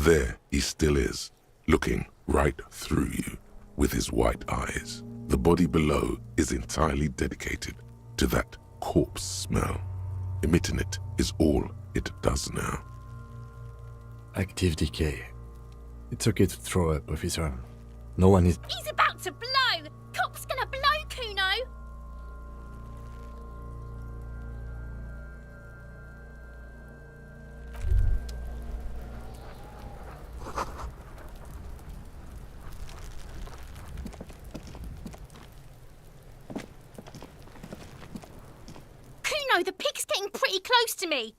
There he still is, looking right through you with his white eyes. The body below is entirely dedicated to that corpse smell. Emitting it is all it does now. Active decay. It's okay to throw up, officer. No one is... He's about to blow! Cop's gonna blow, Kuno! Kuno, the pig's getting pretty close to me.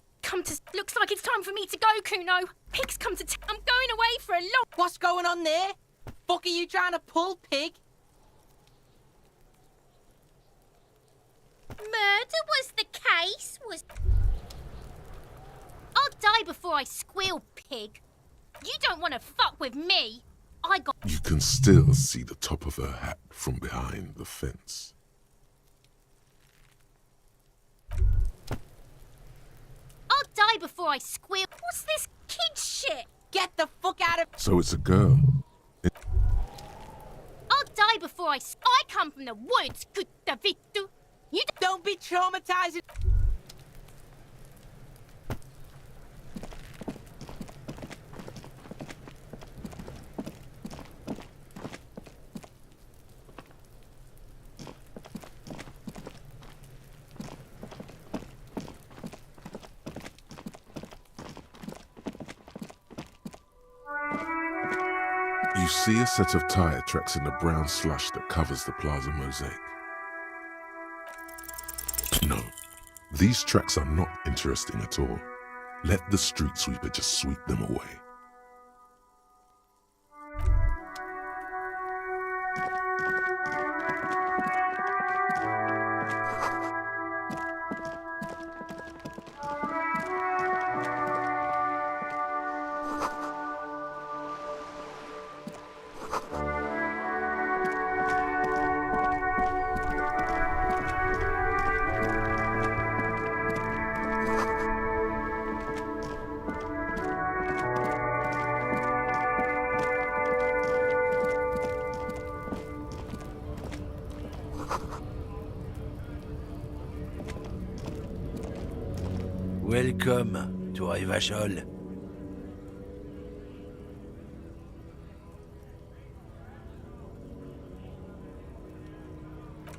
Looks like it's time for me to go, Kuno. Pig's come to I'm going away for a long... What's going on there? Fuck are you trying to pull, pig? Murder was the case, I'll die before I squeal, pig. You don't want to fuck with me. You can still see the top of her hat from behind the fence. I'll die before I squeal. What's this kid shit? Get the fuck out of... So it's a girl. I'll die before I come from the woods, good Davidu. You Don't be traumatizing... You see a set of tire tracks in the brown slush that covers the plaza mosaic. No, these tracks are not interesting at all. Let the street sweeper just sweep them away. Welcome to Revachol.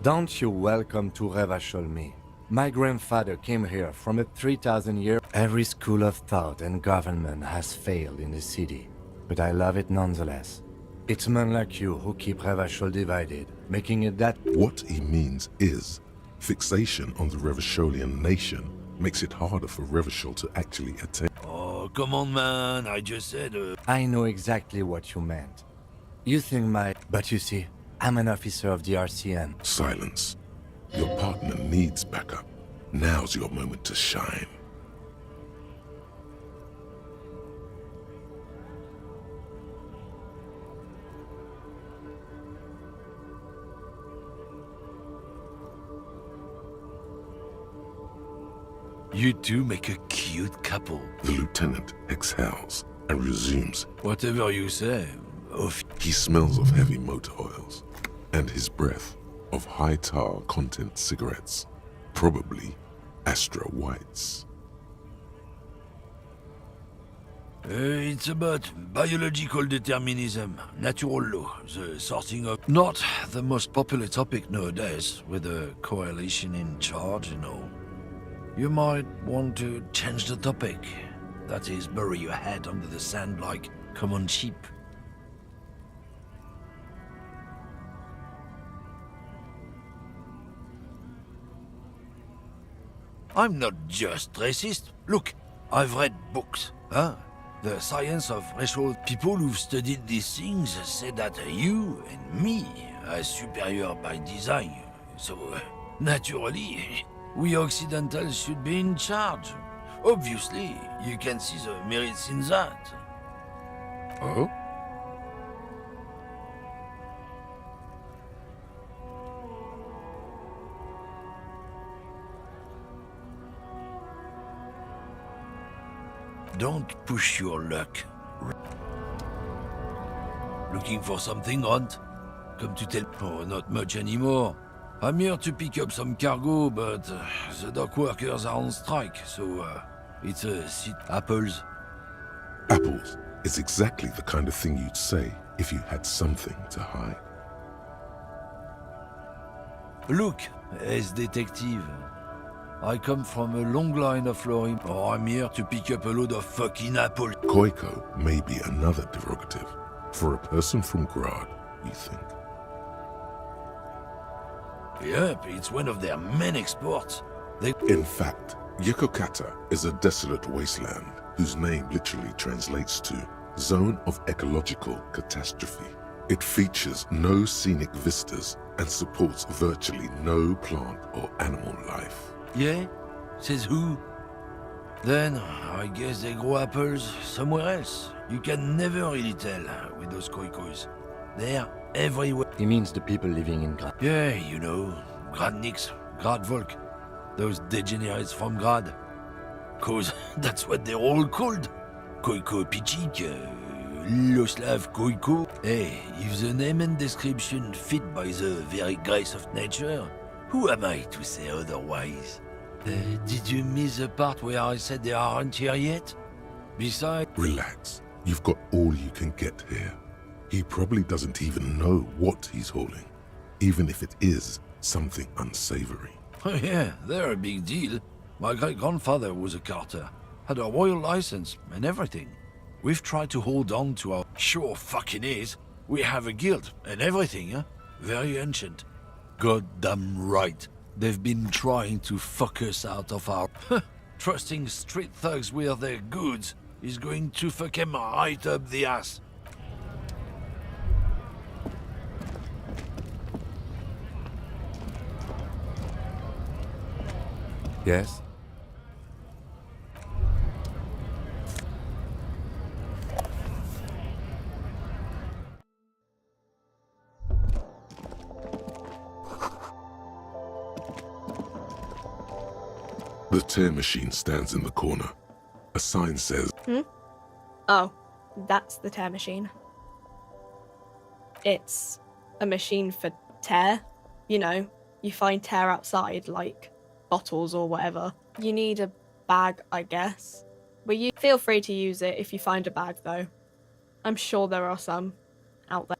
Don't you welcome to Revachol me. My grandfather came here from a 3,000 year... Every school of thought and government has failed in the city, but I love it nonetheless. It's men like you who keep Revachol divided, making it that... What he means is, fixation on the Revacholian nation makes it harder for Revachol to actually attain. Oh, come on, man. I just said... I know exactly what you meant. You think my... But you see, I'm an officer of the RCM. Silence. Your partner needs backup. Now's your moment to shine. You two make a cute couple. The lieutenant exhales and resumes. Whatever you say. He smells of heavy motor oils and his breath of high tar content cigarettes, probably Astra Whites. It's about biological determinism, natural law, the sorting of... Not the most popular topic nowadays, with a coalition in charge, you know. You might want to change the topic. That is, bury your head under the sand like common sheep. I'm not just racist. Look, I've read books, huh? The science of racial people who've studied these things say that you and me are superior by design. So, naturally, we Occidentals should be in charge. Obviously, you can see the merits in that. Oh? Don't push your luck. Looking for something, Hunt? Come to tell... Oh, not much anymore. I'm here to pick up some cargo, but the dock workers are on strike, so it's apples. Apples is exactly the kind of thing you'd say if you had something to hide. Look, as detective. I come from a long line of Florim. Oh, I'm here to pick up a load of fucking apples. Koiko may be another derogative for a person from Grad, you think. Yep, it's one of their main exports. In fact, Yekokata is a desolate wasteland whose name literally translates to Zone of Ecological Catastrophe. It features no scenic vistas and supports virtually no plant or animal life. Yeah? Says who? Then, I guess they grow apples somewhere else. You can never really tell with those koikos. They're everywhere. He means the people living in Grad. Yeah, you know, Gradniks, Gradvolk, those degenerates from Grad. 'Cause that's what they're all called. Koiko Pichik, Loslav Koiko. Hey, if the name and description fit by the very grace of nature, who am I to say otherwise? Did you miss the part where I said they aren't here yet? Besides... Relax, you've got all you can get here. He probably doesn't even know what he's hauling, even if it is something unsavory. Oh yeah, they're a big deal. My great-grandfather was a carter, had a royal license and everything. We've tried to hold on to our... Sure fucking is. We have a guild and everything, huh? Very ancient. Goddamn right. They've been trying to fuck us out of our... Trusting street thugs with their goods is going to fuck them right up the ass. Yes? The tear machine stands in the corner. A sign says, Oh, that's the tear machine. It's a machine for tear. You know, you find tear outside, like bottles or whatever. You need a bag, I guess. But you feel free to use it if you find a bag, though. I'm sure there are some out there.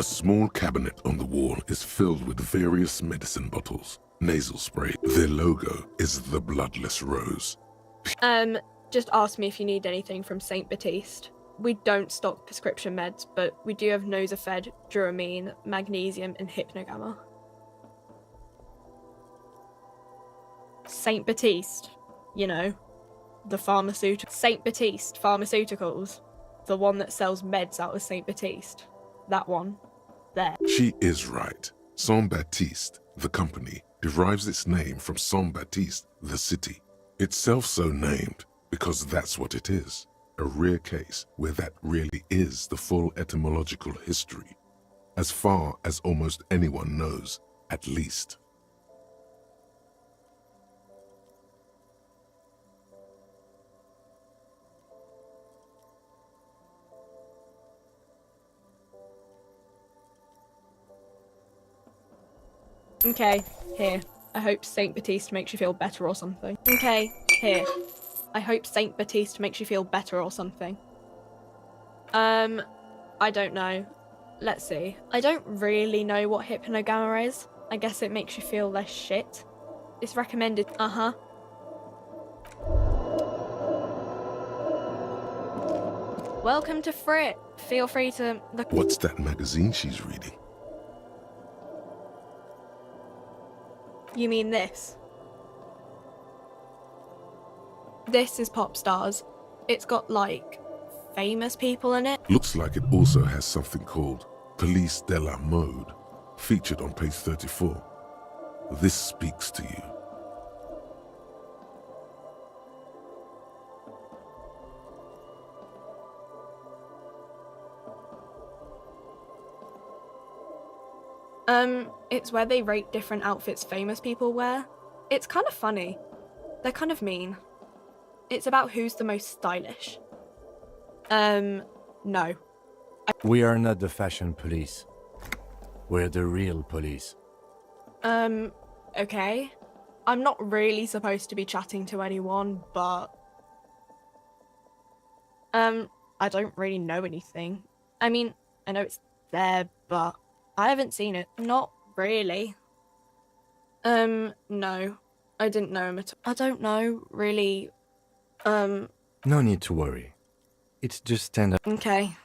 a small cabinet on the wall is filled with various medicine bottles, nasal spray. Their logo is the bloodless rose. Just ask me if you need anything from St. Baptiste. We don't stock prescription meds, but we do have Nosafed, Duramine, Magnesium, and Hypnogamma. St. Baptiste, you know, the pharmaceutical. St. Baptiste Pharmaceuticals, the one that sells meds out of St. Baptiste. That one. There. She is right. Saint Baptiste, the company, derives its name from Saint Baptiste, the city. Itself so named because that's what it is. A rare case where that really is the full etymological history, as far as almost anyone knows, at least. Okay, here. I hope St. Baptiste makes you feel better or something. Okay, here. I hope St. Baptiste makes you feel better or something. I don't know. Let's see. I don't really know what Hypnogamma is. I guess it makes you feel less shit. It's recommended. Uh-huh. Welcome to Frit. Feel free to look. What's that magazine she's reading? You mean this? This is Pop Stars. It's got, like, famous people in it. Looks like it also has something called Police de la Mode, featured on page 34. This speaks to you. It's where they rate different outfits famous people wear. It's kind of funny. They're kind of mean. It's about who's the most stylish. No. We are not the fashion police. We're the real police. Okay. I'm not really supposed to be chatting to anyone, but... I don't really know anything. I mean, I know it's there, but I haven't seen it. Not really. No. I didn't know him at all. I don't know, really. No need to worry. It's just standard. Okay.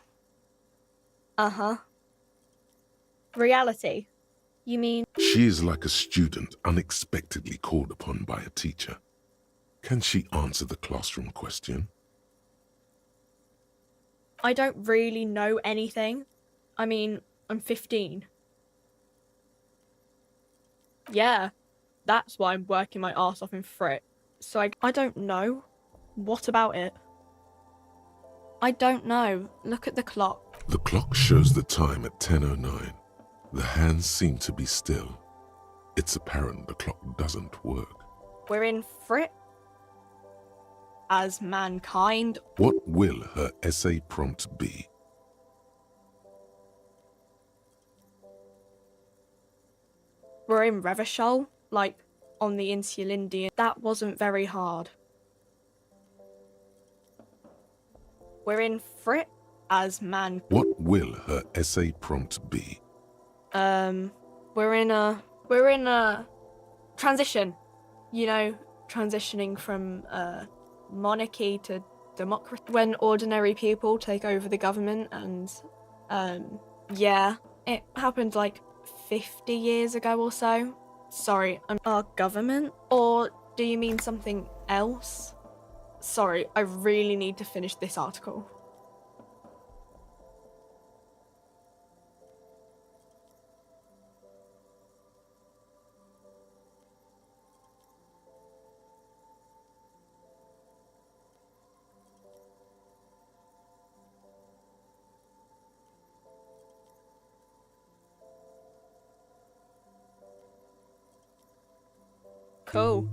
Uh-huh. Reality. You mean... She is like a student unexpectedly called upon by a teacher. Can she answer the classroom question? I don't really know anything. I mean, I'm 15. Yeah, that's why I'm working my arse off in Frit. So I don't know. What about it? I don't know. Look at the clock. The clock shows the time at 10:09. The hands seem to be still. It's apparent the clock doesn't work. We're in Frit? As mankind? What will her essay prompt be? We're in Revachol, like on the Insulindian. That wasn't very hard. We're in Frit as man. What will her essay prompt be? We're in a transition. You know, transitioning from monarchy to democracy. When ordinary people take over the government and yeah, it happened like 50 years ago or so. Sorry, our government? Or do you mean something else? Sorry, I really need to finish this article. Cool.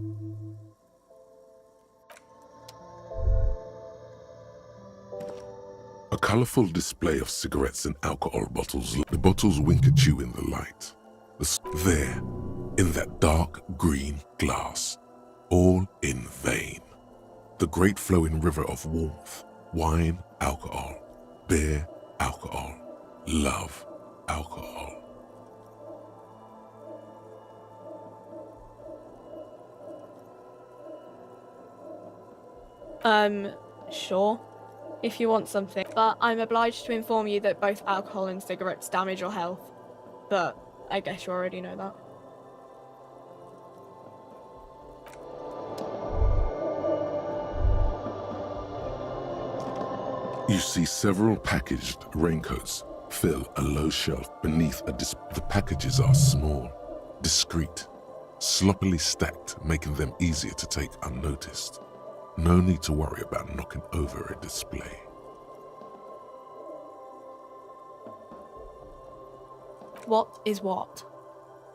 A colourful display of cigarettes and alcohol bottles. The bottles wink at you in the light. There, in that dark green glass, all in vain. The great flowing river of warmth, wine, alcohol, beer, alcohol, love, alcohol. Sure, if you want something, but I'm obliged to inform you that both alcohol and cigarettes damage your health. But I guess you already know that. You see several packaged raincoats fill a low shelf beneath the packages are small, discreet, sloppily stacked, making them easier to take unnoticed. No need to worry about knocking over a display. What is what?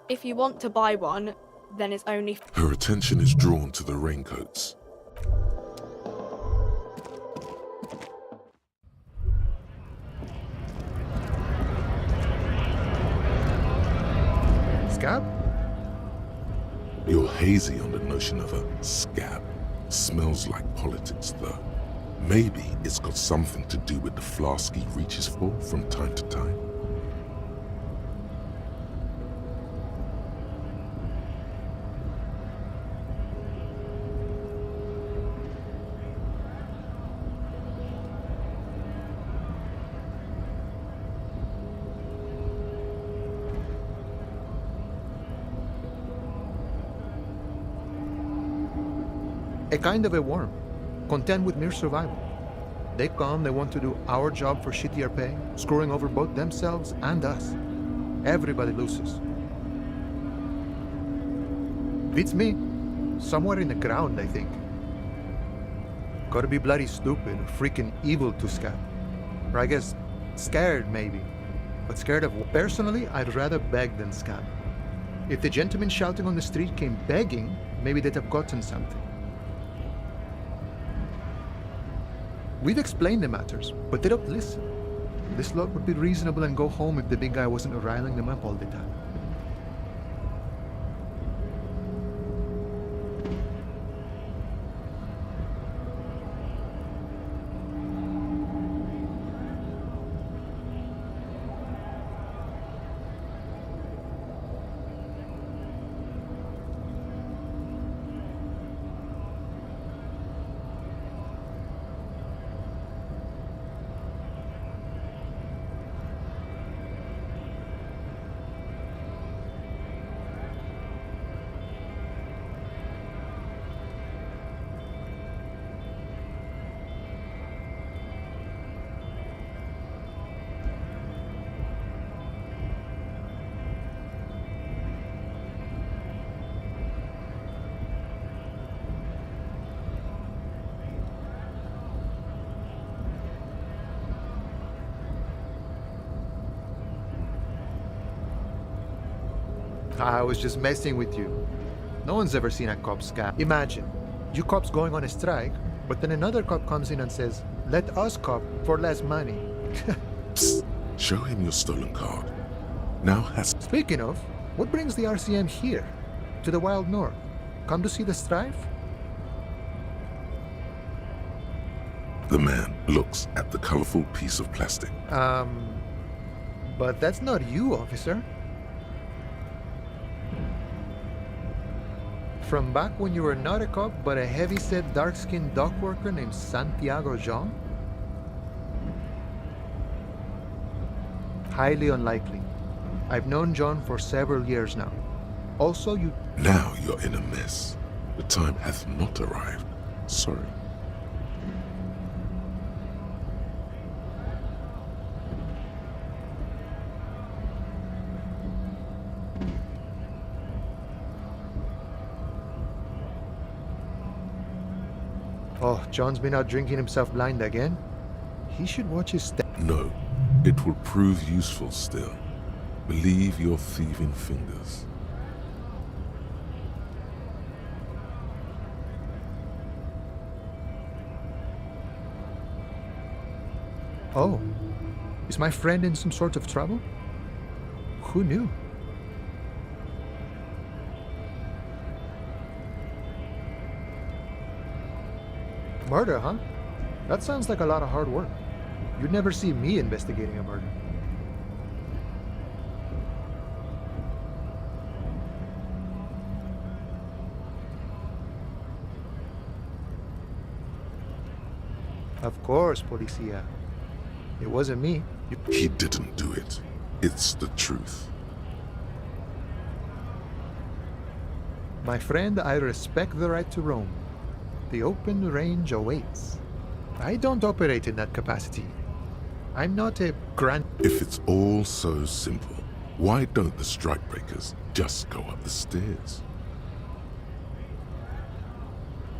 If you want to buy one, then it's only... Her attention is drawn to the raincoats. Scab? You're hazy on the notion of a scab. Smells like politics, though. Maybe it's got something to do with the flask he reaches for from time to time. A kind of a worm, content with mere survival. They come, they want to do our job for shittier pay, screwing over both themselves and us. Everybody loses. Beats me. Somewhere in the ground, I think. Gotta be bloody stupid or freaking evil to scab. Or I guess scared, maybe. But scared of what? Personally, I'd rather beg than scab. If the gentleman shouting on the street came begging, maybe they'd have gotten something. We've explained the matters, but they don't listen. This lot would be reasonable and go home if the big guy wasn't riling them up all the time. I was just messing with you. No one's ever seen a cop scam. Imagine, you cops going on a strike, but then another cop comes in and says, let us cop for less money. Psst, show him your stolen card. Now has... Speaking of, what brings the RCM here? To the wild north? Come to see the strife? The man looks at the colorful piece of plastic. But that's not you, officer. From back when you were not a cop, but a heavy-set, dark-skinned dock worker named Santiago Jean? Highly unlikely. I've known John for several years now. Also, you... Now you're in a mess. The time hath not arrived. Sorry. Oh, John's been out drinking himself blind again? He should watch his step. No, it will prove useful still. Believe your thieving fingers. Oh, is my friend in some sort of trouble? Who knew? Murder, huh? That sounds like a lot of hard work. You'd never see me investigating a murder. Of course, Policia. It wasn't me. He didn't do it. It's the truth. My friend, I respect the right to roam. The open range awaits. I don't operate in that capacity. I'm not a grand... If it's all so simple, why don't the strikebreakers just go up the stairs?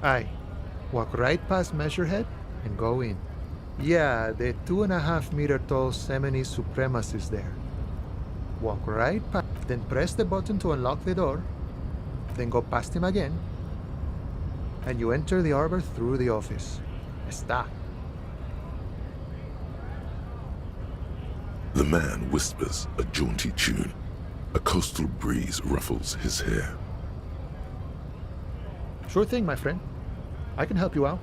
Aye. Walk right past Measurehead and go in. Yeah, the 2.5-meter tall Semini Supremacist is there. Walk right past, then press the button to unlock the door, then go past him again, and you enter the arbor through the office. Está. The man whispers a jaunty tune. A coastal breeze ruffles his hair. Sure thing, my friend. I can help you out.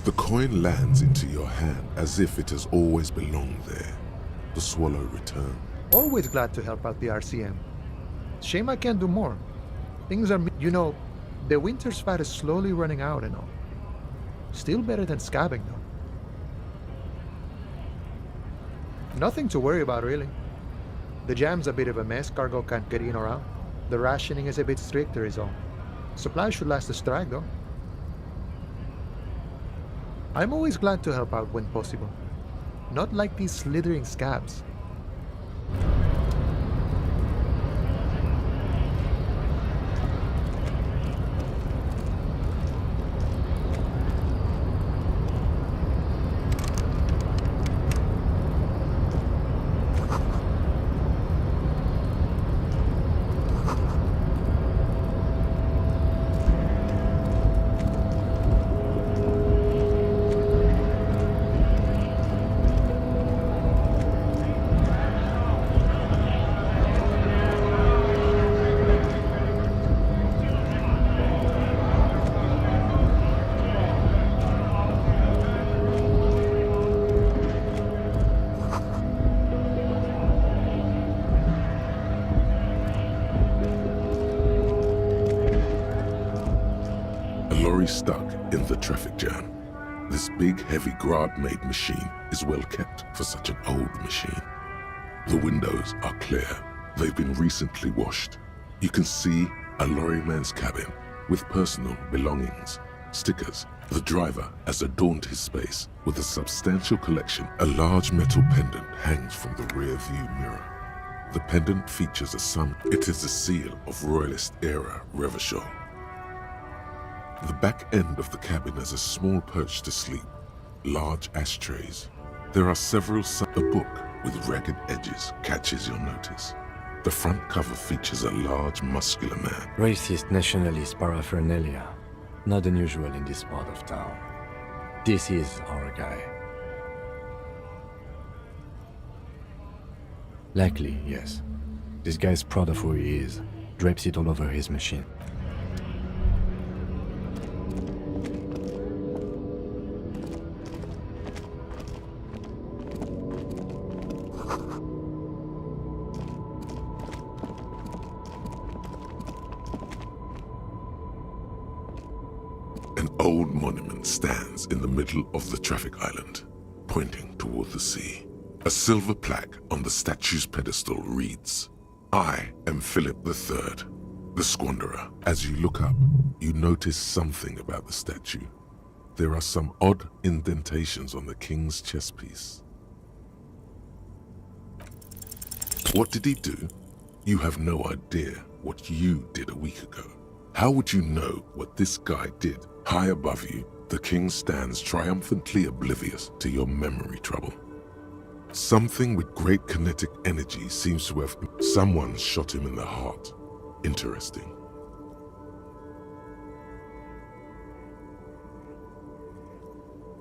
The coin lands into your hand as if it has always belonged there. The swallow returns. Always glad to help out the RCM. Shame I can't do more. Things are... You know, the winter's fat is slowly running out and all. Still better than scabbing, though. Nothing to worry about, really. The jam's a bit of a mess. Cargo can't get in or out. The rationing is a bit stricter is all. Supplies should last the strike, though. I'm always glad to help out when possible. Not like these slithering scabs. lorry stuck in the traffic jam. This big, heavy Grad-made machine is well kept for such an old machine. The windows are clear. They've been recently washed. You can see a lorryman's cabin with personal belongings, stickers. The driver has adorned his space with a substantial collection. A large metal pendant hangs from the rear view mirror. The pendant features a sun. It is the seal of Royalist era Revachol. The back end of the cabin has a small perch to sleep, large ashtrays. There are several. A book with ragged edges catches your notice. The front cover features a large, muscular man. Racist nationalist paraphernalia. Not unusual in this part of town. This is our guy. Likely, yes. This guy's proud of who he is. Drapes it all over his machine. An old monument stands in the middle of the traffic island, pointing toward the sea. A silver plaque on the statue's pedestal reads, "I am Philip III, the Squanderer." As you look up, you notice something about the statue. There are some odd indentations on the king's chest piece. What did he do? You have no idea what you did a week ago. How would you know what this guy did? High above you, the king stands triumphantly oblivious to your memory trouble. Something with great kinetic energy seems to have... Someone shot him in the heart. Interesting.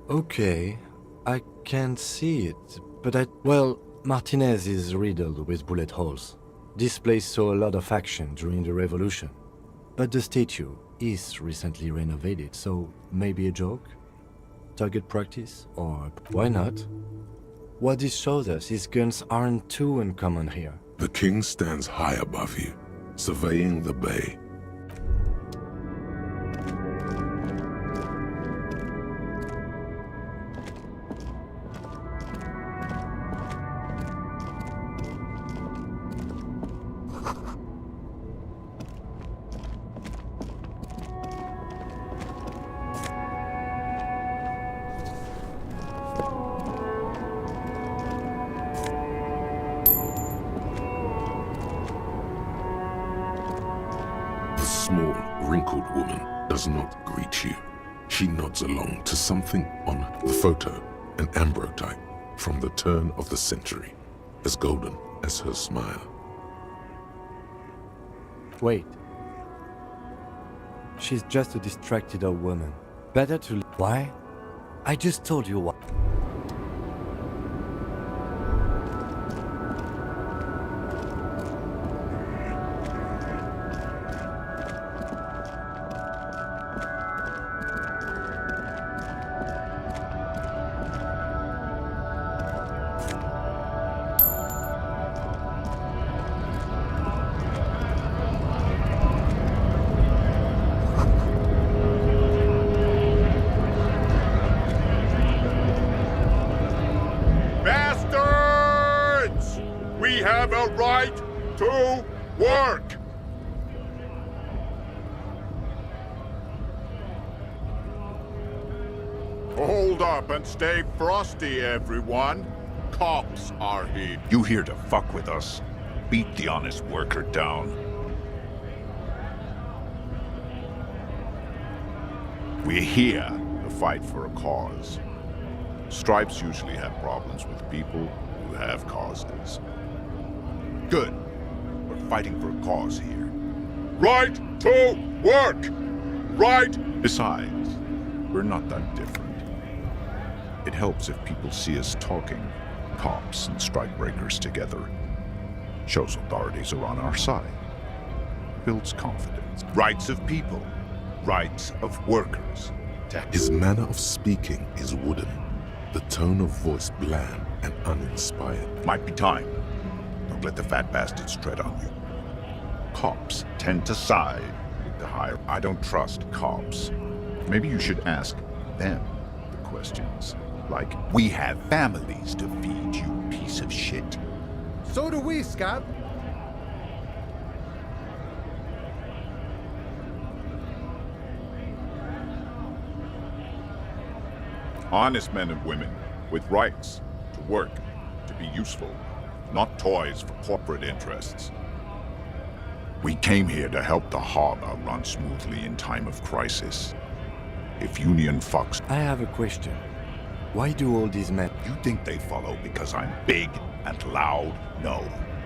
Okay, I can see it, but well, Martinaise is riddled with bullet holes. This place saw a lot of action during the revolution. But the statue is recently renovated, so maybe a joke? Target practice? Or why not? What this shows us is guns aren't too uncommon here. The king stands high above you, surveying the bay. The small, wrinkled woman does not greet you. She nods along to something on the photo, an ambrotype from the turn of the century, as golden as her smile. Wait. She's just a distracted old woman. Better to... Why? I just told you why. We have a right to work! Hold up and stay frosty, everyone. Cops are here. You here to fuck with us? Beat the honest worker down. We're here to fight for a cause. Stripes usually have problems with people who have causes. Good. We're fighting for a cause here. Right to work! Right! Besides, we're not that different. It helps if people see us talking, cops and strikebreakers together. Shows authorities are on our side. Builds confidence. Rights of people. Rights of workers. His manner of speaking is wooden, the tone of voice bland and uninspired. Might be time. Don't let the fat bastards tread on you. Cops tend to side with the higher. I don't trust cops. Maybe you should ask them the questions. Like, we have families to feed, you piece of shit. So do we, Scab. Honest men and women with rights to work, to be useful, not toys for corporate interests. We came here to help the harbor run smoothly in time of crisis. If Union fucks, I have a question. Why do all these men... you think they follow because I'm big and loud? No.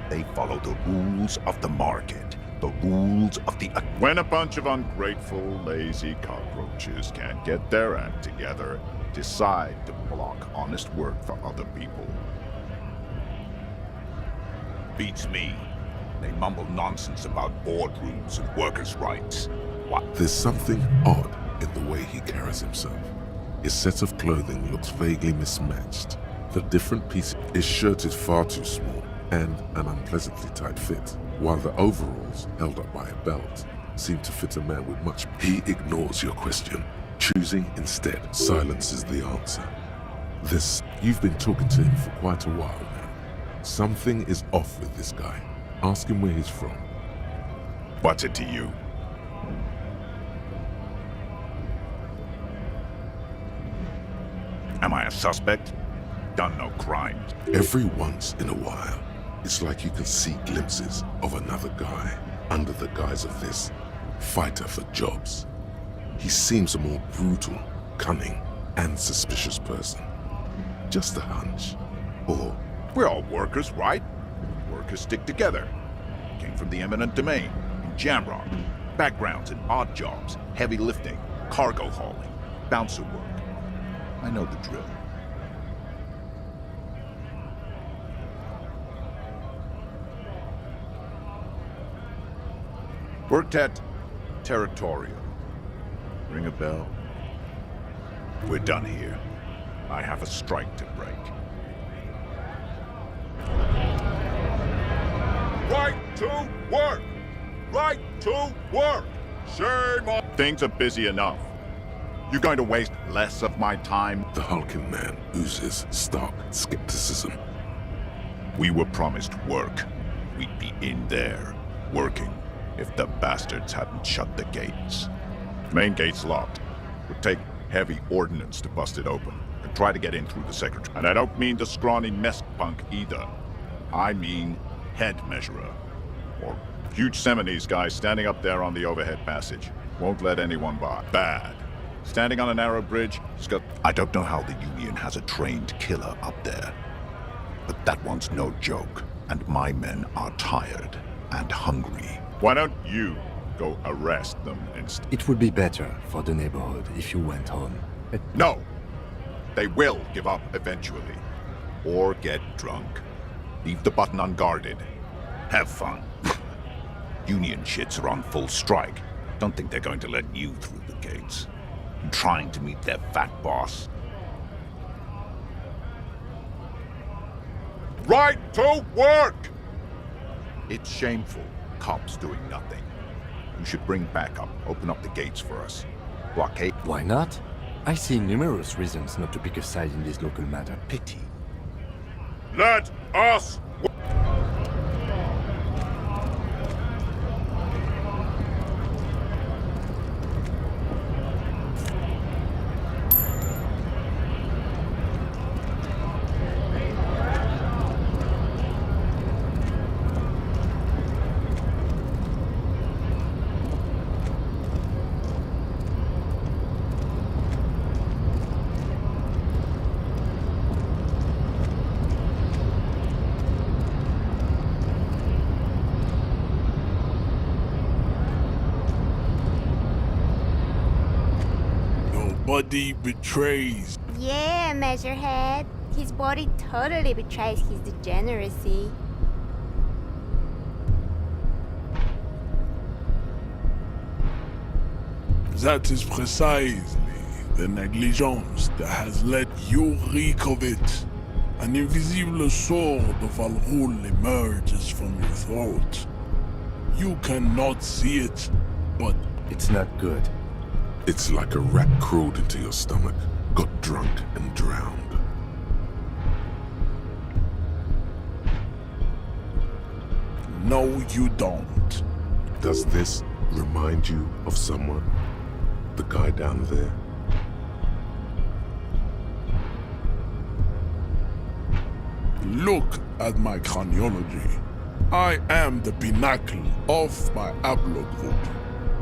They follow the rules of the market. The rules of the... When a bunch of ungrateful, lazy cockroaches can't get their act together, decide to block honest work for other people. Beats me. They mumble nonsense about boardrooms and workers' rights. What? There's something odd in the way he carries himself. His set of clothing looks vaguely mismatched. The different piece is shirted far too small and an unpleasantly tight fit, while the overalls, held up by a belt, seem to fit a man with much... He ignores your question, choosing instead silence is the answer. You've been talking to him for quite a while now. Something is off with this guy. Ask him where he's from. What's it to you? Am I a suspect? Done no crimes. Every once in a while, it's like you can see glimpses of another guy under the guise of this fighter for jobs. He seems a more brutal, cunning, and suspicious person. Just a hunch. Or we're all workers, right? Workers stick together. Came from the eminent domain, in Jamrock. Backgrounds in odd jobs, heavy lifting, cargo hauling, bouncer work. I know the drill. Worked at Territorial. Ring a bell? We're done here. I have a strike to break. Right to work! Right to work! Shame on... Things are busy enough. You're going to waste less of my time? the hulking man oozes stark skepticism. We were promised work. We'd be in there, working, if the bastards hadn't shut the gates. Main gate's locked. Would take heavy ordnance to bust it open, and try to get in through the secretary. And I don't mean the scrawny mess punk either. I mean head measurer. Or huge Seminese guy standing up there on the overhead passage. Won't let anyone by. Bad. Standing on a narrow bridge, he's got... I don't know how the Union has a trained killer up there. But that one's no joke, and my men are tired and hungry. Why don't you go arrest them instead? It would be better for the neighborhood if you went home. No! They will give up eventually. Or get drunk. Leave the button unguarded. Have fun. Union shits are on full strike. Don't think they're going to let you through the gates. I'm trying to meet their fat boss. Right to work! It's shameful. Cops doing nothing. You should bring backup. Open up the gates for us. Blockade. Why not? I see numerous reasons not to pick a side in this local matter. Pity. Let us... Body betrays. Yeah, Measurehead. His body totally betrays his degeneracy. That is precisely the negligence that has let you reek of it. An invisible sword of Al-Ghul emerges from your throat. You cannot see it, but it's not good. It's like a rat crawled into your stomach, got drunk and drowned. No, you don't. Does this remind you of someone? The guy down there? Look at my craniology. I am the pinnacle of my haplogroup.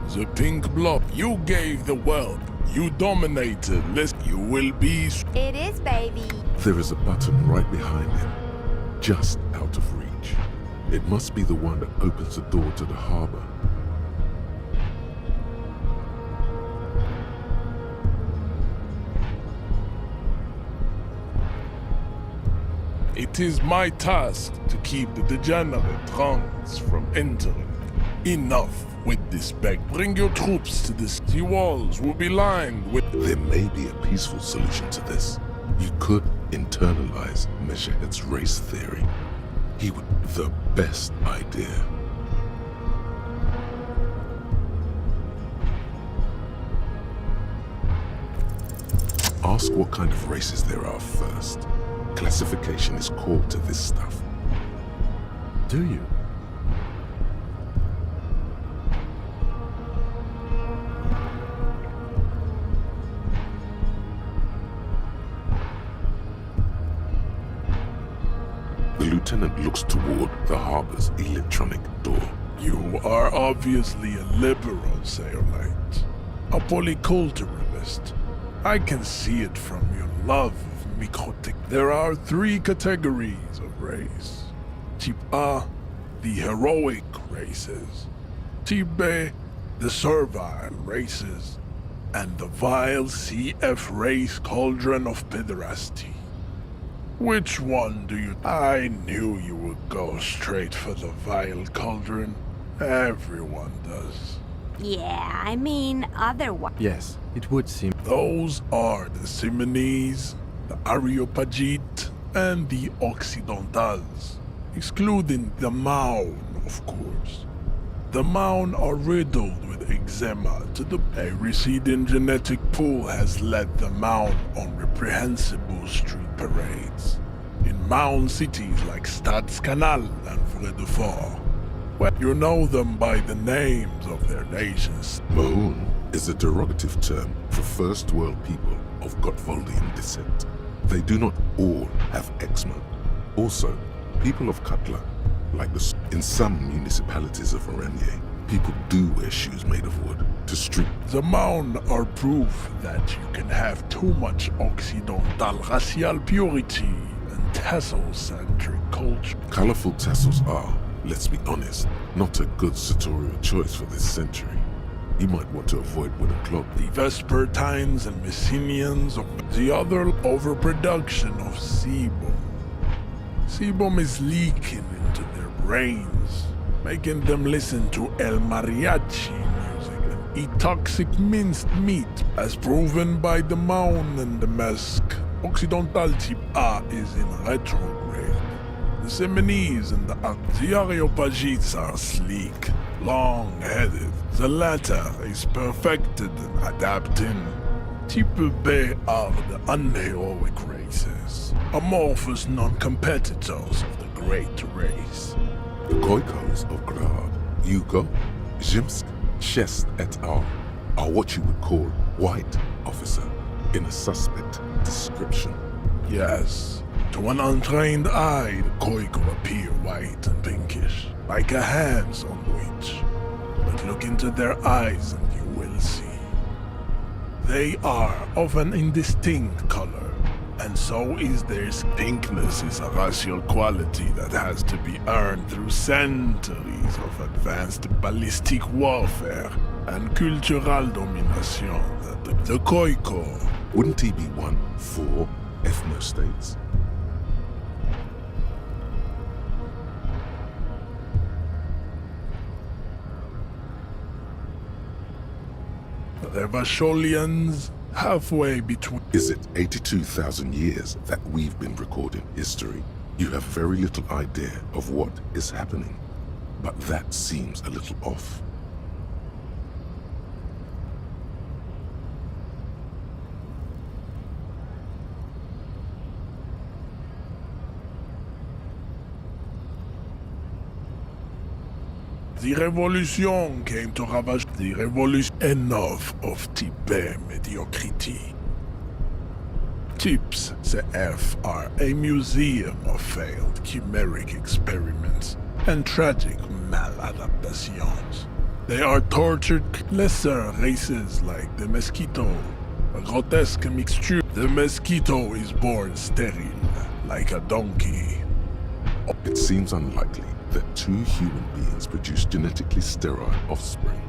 The pink blood you gave the world. You dominated. You will be. It is, baby. There is a button right behind him, just out of reach. It must be the one that opens the door to the harbor. It is my task to keep the degenerate drunks from entering. Enough with this beg. Bring your troops to this. The walls will be lined with. There may be a peaceful solution to this. You could internalize Meshahed's race theory. He would the best idea. Ask what kind of races there are first. Classification is core to this stuff. Do you? The lieutenant looks toward the harbor's electronic door. You are obviously a liberal, Sayolite. A polyculturalist. I can see it from your love of microtech. There are 3 categories of race. Type A, the heroic races. Type B, the servile races. And the vile CF race cauldron of pederasty. Which one do you... I knew you would go straight for the vile cauldron. Everyone does. Yeah, I mean, otherwise. Yes, it would seem. Those are the Simonese, the Areopagite, and the Occidentals, excluding the Maun, of course. The Maun are riddled with eczema to the... A receding genetic pool has led the Maun on reprehensible street parades. In Maun cities like Stadskanal and Vredefort, where you know them by the names of their nations. Mahoon is a derogative term for first world people of Gotvoldian descent. They do not all have eczema. Also, people of Katla, like in some municipalities of Oranje, people do wear shoes made of wood to street. The Maun are proof that you can have too much Occidental racial purity and tassel-centric culture. Colorful tassels are, let's be honest, not a good sartorial choice for this century. You might want to avoid wooden cloth. The Vespertines and Messenians, the other overproduction of sebum. Sebum is leaking into their brains, making them listen to El Mariachi music and eat toxic minced meat, as proven by the Maun and the Mesque. Occidental type A is in retrograde. The Simonese and the Areopagites are sleek, long-headed. The latter is perfected and adapting. Type B are the unheroic races, amorphous non-competitors of the great race. The Koikos of Grad, Yugo, Zhimsk, Shest et al. Are what you would call white officer in a suspect description. Yes, to an untrained eye, the Koiko appear white and pinkish, like a hands-on witch. But look into their eyes and you will see. They are of an indistinct color, and so is theirs. Pinkness is a racial quality that has to be earned through centuries of advanced ballistic warfare and cultural domination. The Koiko. Wouldn't he be one for ethnostates? The Vasholians, halfway between... Is it 82,000 years that we've been recording history? You have very little idea of what is happening, but that seems a little off. The revolution came to ravage the revolution. Enough of Tibet mediocrity. Tips CF are a museum of failed chimeric experiments and tragic maladaptations. They are tortured lesser races like the mosquito, a grotesque mixture. The mosquito is born sterile, like a donkey. It seems unlikely that two human beings produce genetically sterile offspring.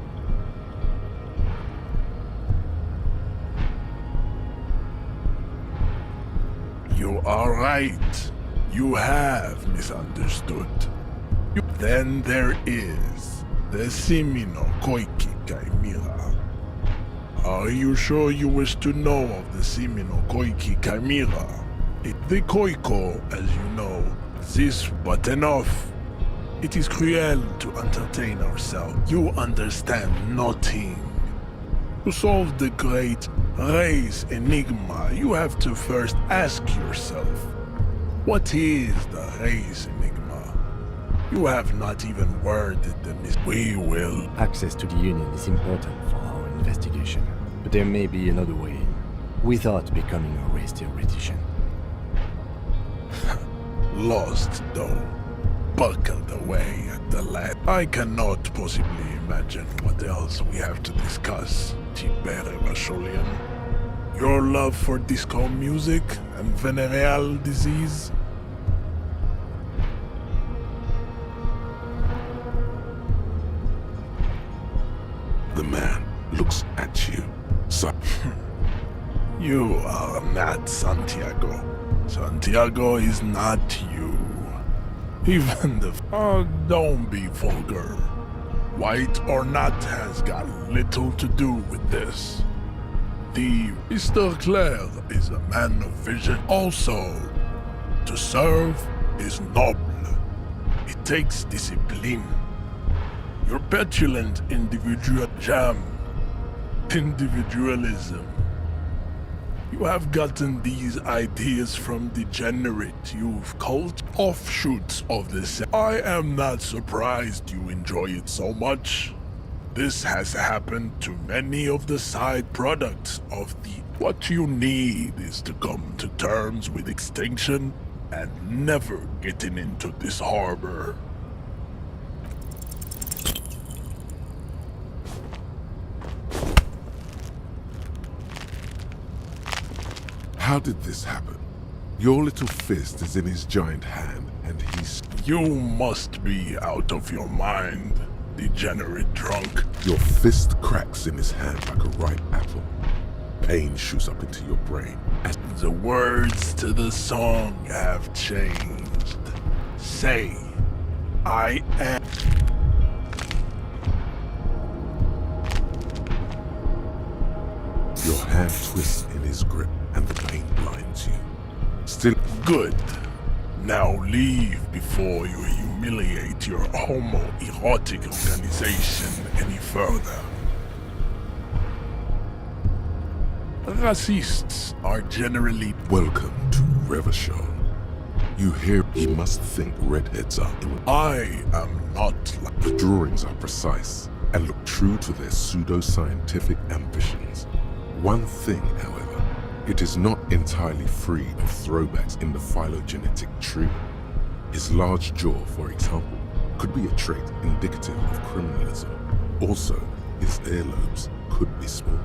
You are right. You have misunderstood. Then there is the Simino Koiki Chimera. Are you sure you wish to know of the Simino Koiki Chimera? The Koiko, as you know, this but enough. It is cruel to entertain ourselves. You understand nothing. To solve the great race enigma, you have to first ask yourself, what is the race enigma? You have not even worded the We will. Access to the Union is important for our investigation, but there may be another way without becoming a race theoretician. Lost, though. Buckled away at the last. I cannot possibly imagine what else we have to discuss, Tibere Vacholian. Your love for disco music and venereal disease? The man looks at you. You are not Santiago. Santiago is not you. Even the... Oh, don't be vulgar. White or not has got little to do with this. The Mr. Claire is a man of vision. Also, to serve is noble. It takes discipline. Your petulant individualism. You have gotten these ideas from degenerate youth cult offshoots of this. I am not surprised you enjoy it so much. This has happened to many of the side products of the... What you need is to come to terms with extinction and never getting into this harbor. How did this happen? Your little fist is in his giant hand, and he's... You must be out of your mind, degenerate drunk. Your fist cracks in his hand like a ripe apple. Pain shoots up into your brain. As the words to the song have changed. Say, I am... Your hand twists in his grip, and the pain blinds you. Still good. Now leave before you humiliate your homoerotic organization any further. Racists are generally... Welcome to Revachol. You hear, you must think redheads are... I am not like... The drawings are precise and look true to their pseudo-scientific ambitions. One thing, however, it is not entirely free of throwbacks in the phylogenetic tree. His large jaw, for example, could be a trait indicative of criminalism. Also, his earlobes could be small.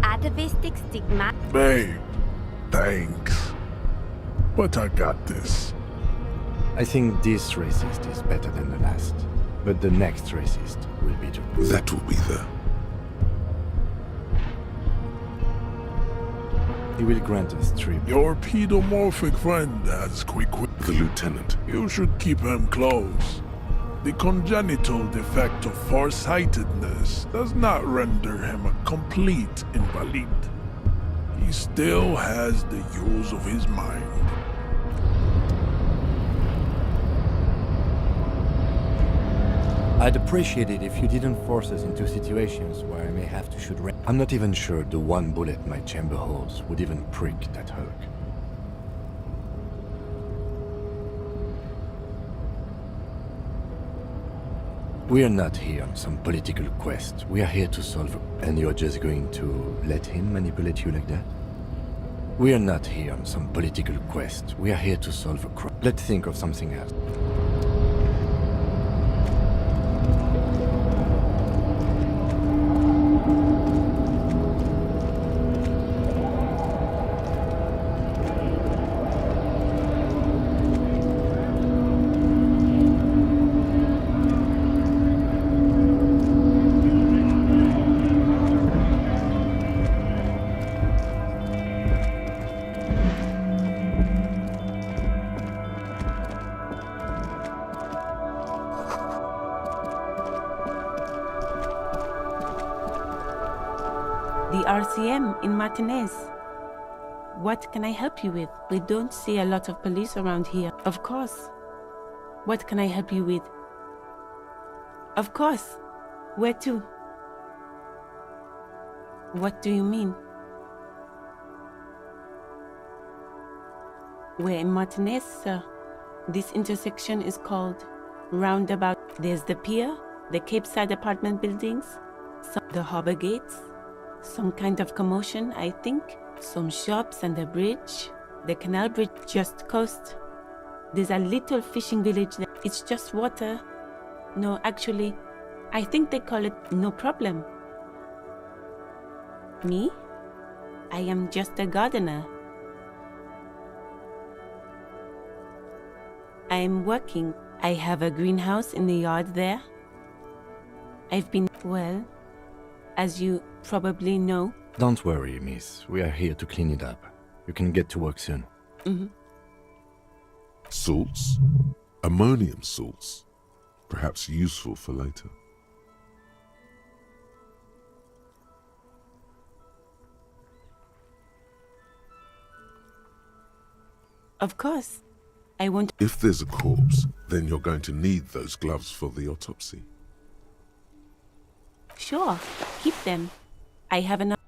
Atavistic stigma. Babe, thanks. But I got this. I think this racist is better than the last, but the next racist will be too. That will be the... He will grant us tribute. Your pedomorphic friend has quick wit. The lieutenant. You should keep him close. The congenital defect of farsightedness does not render him a complete invalid. He He still has the use of his mind. I'd appreciate it if you didn't force us into situations where I may have to shoot I'm not even sure the one bullet my chamber holds would even prick that Hulk. We are not here on some political quest. We are here to solve and you're just going to let him manipulate you like that? We are not here on some political quest. We are here to solve a crime. Let's think of something else. The RCM in Martinaise. What can I help you with? We don't see a lot of police around here. Of course. What can I help you with? Of course. Where to? What do you mean? We're in Martinaise, sir. This intersection is called Roundabout. There's the pier, the Cape Side apartment buildings, the harbor gates, some kind of commotion, I think, some shops and a bridge, the canal bridge just coast. There's a little fishing village there. It's just water. No, actually, I think they call it No Problem. Me? I am just a gardener. I'm working. I have a greenhouse in the yard there. I've been, well, as you probably know. Don't worry, miss. We are here to clean it up. You can get to work soon. Mm-hmm. Salts? Ammonium salts. Perhaps useful for later. Of course. I won't. If there's a corpse, then you're going to need those gloves for the autopsy. Sure. Keep them. I have enough.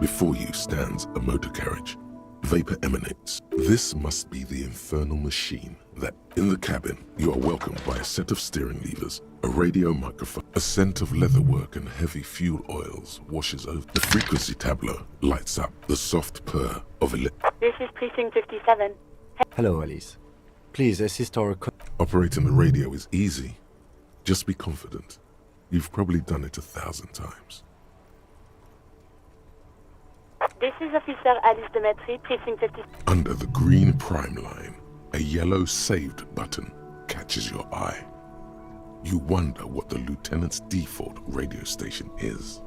Before you stands a motor carriage. Vapor emanates. This must be the infernal machine that, in the cabin, you are welcomed by a set of steering levers, a radio microphone, a scent of leatherwork and heavy fuel oils washes over. The frequency tableau lights up the soft purr of This is Precinct 57. Hello, Alice. Please assist our... Operating the radio is easy. Just be confident. You've probably done it 1,000 times. This is Officer Alice Demetri, Precinct 57. Under the green prime line, a yellow saved button catches your eye. You wonder what the lieutenant's default radio station is.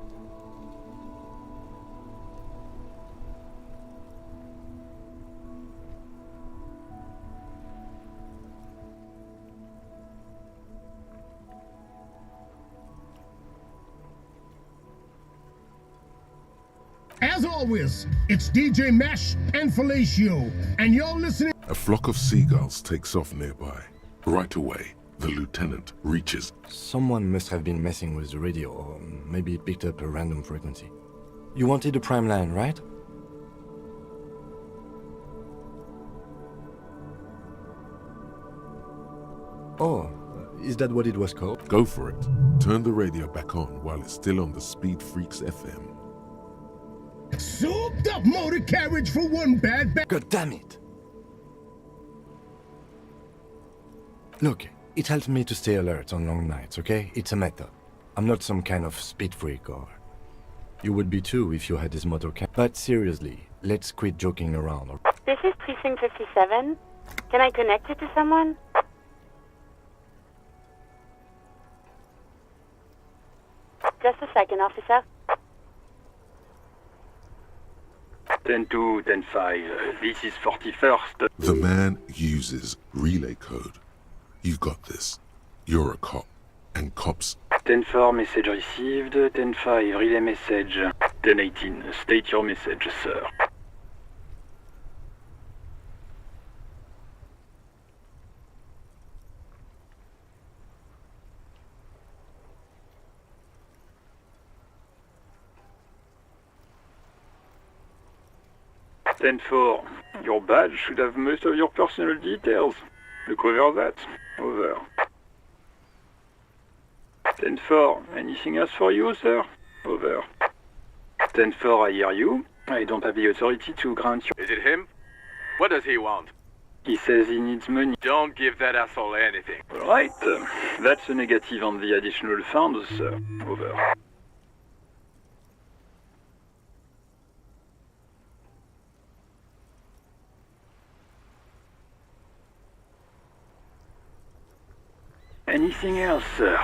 As always, it's DJ Mesh and Felicio, and you're listening. A flock of seagulls takes off nearby. Right away, the lieutenant reaches. Someone must have been messing with the radio, or maybe it picked up a random frequency. You wanted the prime line, right? Oh, is that what it was called? Go for it. Turn the radio back on while it's still on the Speed Freaks FM. Souped up motor carriage for one bad God damn it! Look, it helps me to stay alert on long nights, okay? It's a method. I'm not some kind of speed freak, or... You would be too if you had this motor car. But seriously, let's quit joking around. This is Precinct 57. Can I connect you to someone? Just a second, officer. 10-2, 10-5, this is 41st. The man uses relay code. You've got this. You're a cop. And cops... 10-4, message received. 10-5, relay message. 10-18, state your message, sir. Ten-4, your badge should have most of your personal details. Look over that. Over. 10-4, anything else for you, sir? Over. 10-4, I hear you. I don't have the authority to grant you. Is it him? What does he want? He says he needs money. Don't give that asshole anything. Right, that's a negative on the additional funds, sir. Over. Anything else, sir?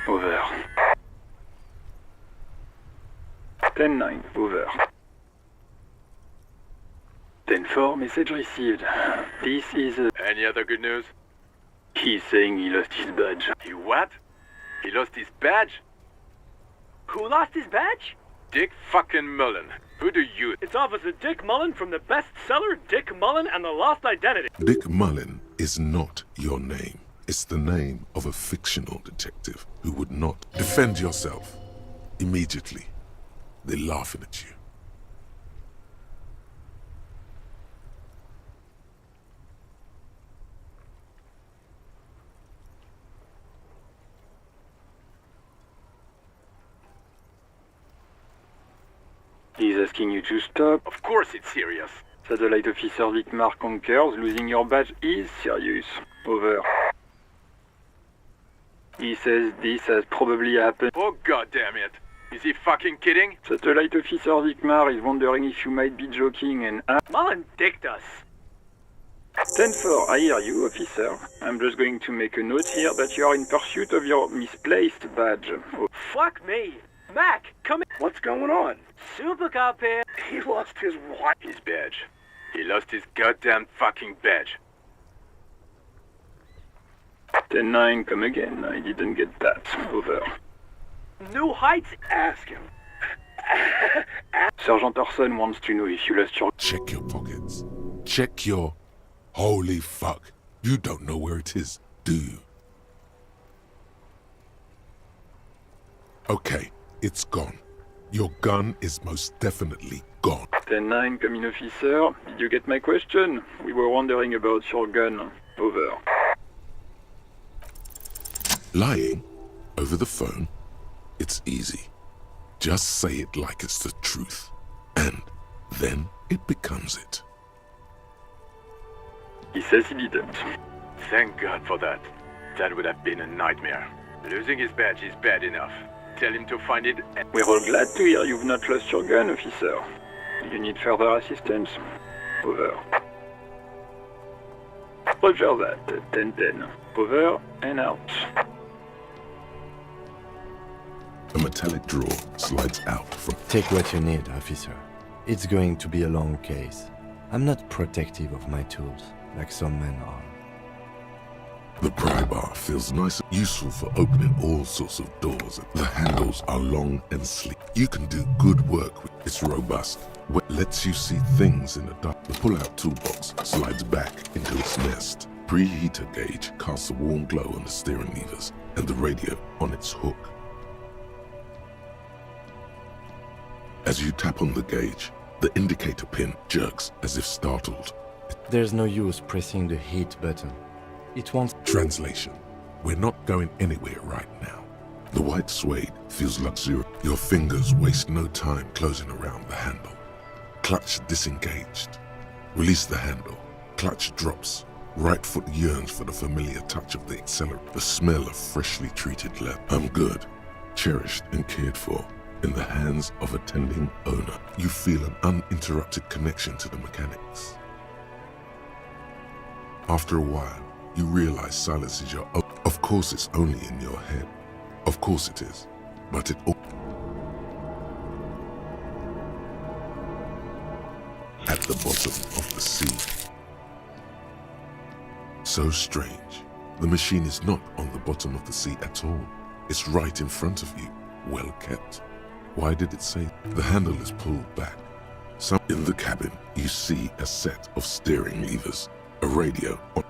Over. 10-9, over. 10-4, message received. This is a... Any other good news? He's saying he lost his badge. He what? He lost his badge? Who lost his badge? Dick fucking Mullen. Who do you... It's Officer Dick Mullen from the bestseller Dick Mullen and the Lost Identity. Dick Mullen is not your name. It's the name of a fictional detective who would not defend yourself. Immediately, they're laughing at you. He's asking you to stop. Of course it's serious. Satellite Officer Vicmar concurs. Losing your badge is serious. Over. He says this has probably happened. Oh goddamn it! Is he fucking kidding? Satellite Officer Vicmar is wondering if you might be joking and... Mullen dicked us. 10-4, I hear you, officer. I'm just going to make a note here that you are in pursuit of your misplaced badge. Oh. Fuck me. Mac, come in. What's going on? Super cop here. He lost his what? His badge. He lost his goddamn fucking badge. 10-9, come again. I didn't get that. Over. New Heights? Ask him. Sergeant Orson wants to know if you lost your... Check your pockets. Check your... Holy fuck. You don't know where it is, do you? Okay, it's gone. Your gun is most definitely gone. 10-9, come in, officer. Did you get my question? We were wondering about your gun. Over. Lying over the phone? It's easy. Just say it like it's the truth. And then it becomes it. He says he didn't. Thank God for that. That would have been a nightmare. Losing his badge is bad enough. Tell him to find it and... We're all glad to hear you've not lost your gun, officer. Do you need further assistance? Over. Roger that. 10-10. Over and out. A metallic drawer slides out from... Take what you need, officer. It's going to be a long case. I'm not protective of my tools, like some men are. The pry bar feels nice and useful for opening all sorts of doors. The handles are long and sleek. You can do good work with it. It's robust. It lets you see things in the dark. The pull-out toolbox slides back into its nest. Preheater gauge casts a warm glow on the steering levers and the radio on its hook. As you tap on the gauge, the indicator pin jerks as if startled. There's no use pressing the heat button. It won't... Translation. We're not going anywhere right now. The white suede feels luxurious. Your fingers waste no time closing around the handle. Clutch disengaged. Release the handle. Clutch drops. Right foot yearns for the familiar touch of the accelerator. The smell of freshly treated leather. I'm good. Cherished and cared for. In the hands of a tending owner. You feel an uninterrupted connection to the mechanics. After a while, you realize silence is your own. Of course it's only in your head. Of course it is. But it all... At the bottom of the sea. So strange. The machine is not on the bottom of the sea at all. It's right in front of you, well kept. Why did it say? The handle is pulled back. In the cabin, you see a set of steering levers, a radio on